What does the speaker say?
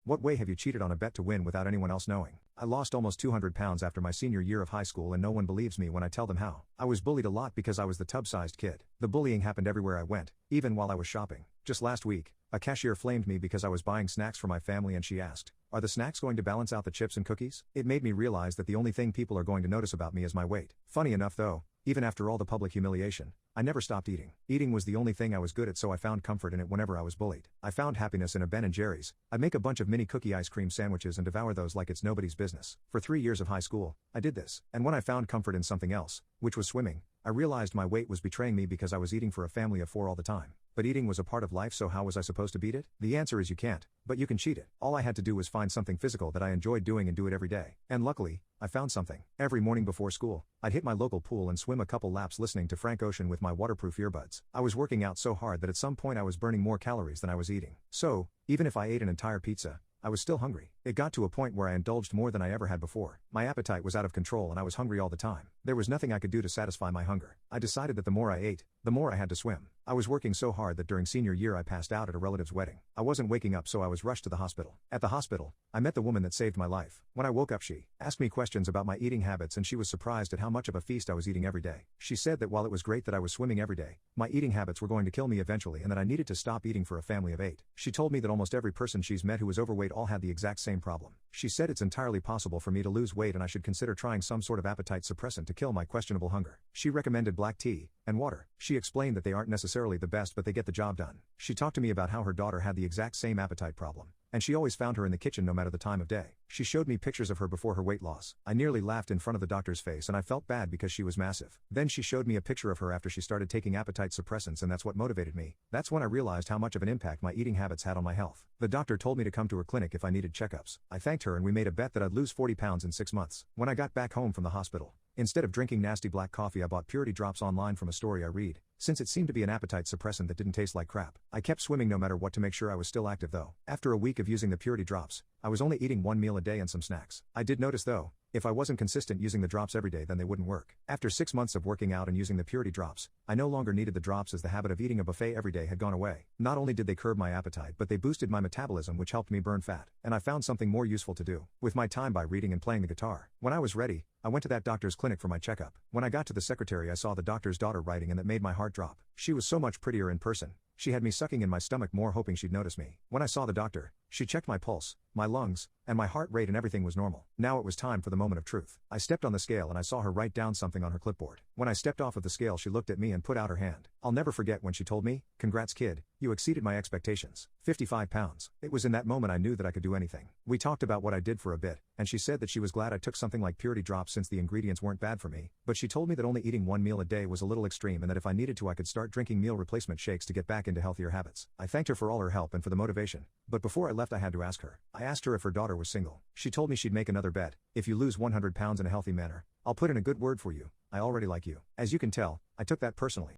What way have you cheated on a bet to win without anyone else knowing? I lost almost 200 pounds after my senior year of high school and no one believes me when I tell them how. I was bullied a lot because I was the tub-sized kid. The bullying happened everywhere I went, even while I was shopping. Just last week, a cashier flamed me because I was buying snacks for my family and she asked, "Are the snacks going to balance out the chips and cookies?" It made me realize that the only thing people are going to notice about me is my weight. Funny enough though, even after all the public humiliation, I never stopped eating. Eating was the only thing I was good at, so I found comfort in it whenever I was bullied. I found happiness in a Ben & Jerry's. I'd make a bunch of mini cookie ice cream sandwiches and devour those like it's nobody's business. For 3 years of high school, I did this. And when I found comfort in something else, which was swimming, I realized my weight was betraying me because I was eating for a family of 4 all the time. But eating was a part of life, so how was I supposed to beat it? The answer is you can't, but you can cheat it. All I had to do was find something physical that I enjoyed doing and do it every day. And luckily, I found something. Every morning before school, I'd hit my local pool and swim a couple laps listening to Frank Ocean with my waterproof earbuds. I was working out so hard that at some point I was burning more calories than I was eating. So, even if I ate an entire pizza, I was still hungry. It got to a point where I indulged more than I ever had before. My appetite was out of control and I was hungry all the time. There was nothing I could do to satisfy my hunger. I decided that the more I ate, the more I had to swim. I was working so hard that during senior year I passed out at a relative's wedding. I wasn't waking up, so I was rushed to the hospital. At the hospital, I met the woman that saved my life. When I woke up, she asked me questions about my eating habits and she was surprised at how much of a feast I was eating every day. She said that while it was great that I was swimming every day, my eating habits were going to kill me eventually and that I needed to stop eating for a family of 8. She told me that almost every person she's met who was overweight all had the exact same problem. She said it's entirely possible for me to lose weight and I should consider trying some sort of appetite suppressant to kill my questionable hunger. She recommended black tea and water. She explained that they aren't necessarily the best, but they get the job done. She talked to me about how her daughter had the exact same appetite problem, and she always found her in the kitchen no matter the time of day. She showed me pictures of her before her weight loss. I nearly laughed in front of the doctor's face and I felt bad because she was massive. Then she showed me a picture of her after she started taking appetite suppressants, and that's what motivated me. That's when I realized how much of an impact my eating habits had on my health. The doctor told me to come to her clinic if I needed checkups. I thanked her and we made a bet that I'd lose 40 pounds in 6 months. When I got back home from the hospital, instead of drinking nasty black coffee, I bought Purity Drops online from a story I read, since it seemed to be an appetite suppressant that didn't taste like crap. I kept swimming no matter what to make sure I was still active though. After a week of using the Purity Drops, I was only eating 1 meal a day and some snacks. I did notice though, if I wasn't consistent using the drops every day, then they wouldn't work. After 6 months of working out and using the Purity Drops, I no longer needed the drops as the habit of eating a buffet every day had gone away. Not only did they curb my appetite, but they boosted my metabolism, which helped me burn fat. And I found something more useful to do with my time by reading and playing the guitar. When I was ready, I went to that doctor's clinic for my checkup. When I got to the secretary, I saw the doctor's daughter writing, and that made my heart drop. She was so much prettier in person. She had me sucking in my stomach more, hoping she'd notice me. When I saw the doctor, she checked my pulse, my lungs, and my heart rate, and everything was normal. Now it was time for the moment of truth. I stepped on the scale and I saw her write down something on her clipboard. When I stepped off of the scale, she looked at me and put out her hand. I'll never forget when she told me, "Congrats kid, you exceeded my expectations. 55 pounds. It was in that moment I knew that I could do anything. We talked about what I did for a bit, and she said that she was glad I took something like Purity Drops since the ingredients weren't bad for me, but she told me that only eating 1 meal a day was a little extreme and that if I needed to I could start drinking meal replacement shakes to get back into healthier habits. I thanked her for all her help and for the motivation, but before I left I had to ask her. I asked her if her daughter was single. She told me she'd make another bet. "If you lose 100 pounds in a healthy manner, I'll put in a good word for you. I already like you." As you can tell, I took that personally.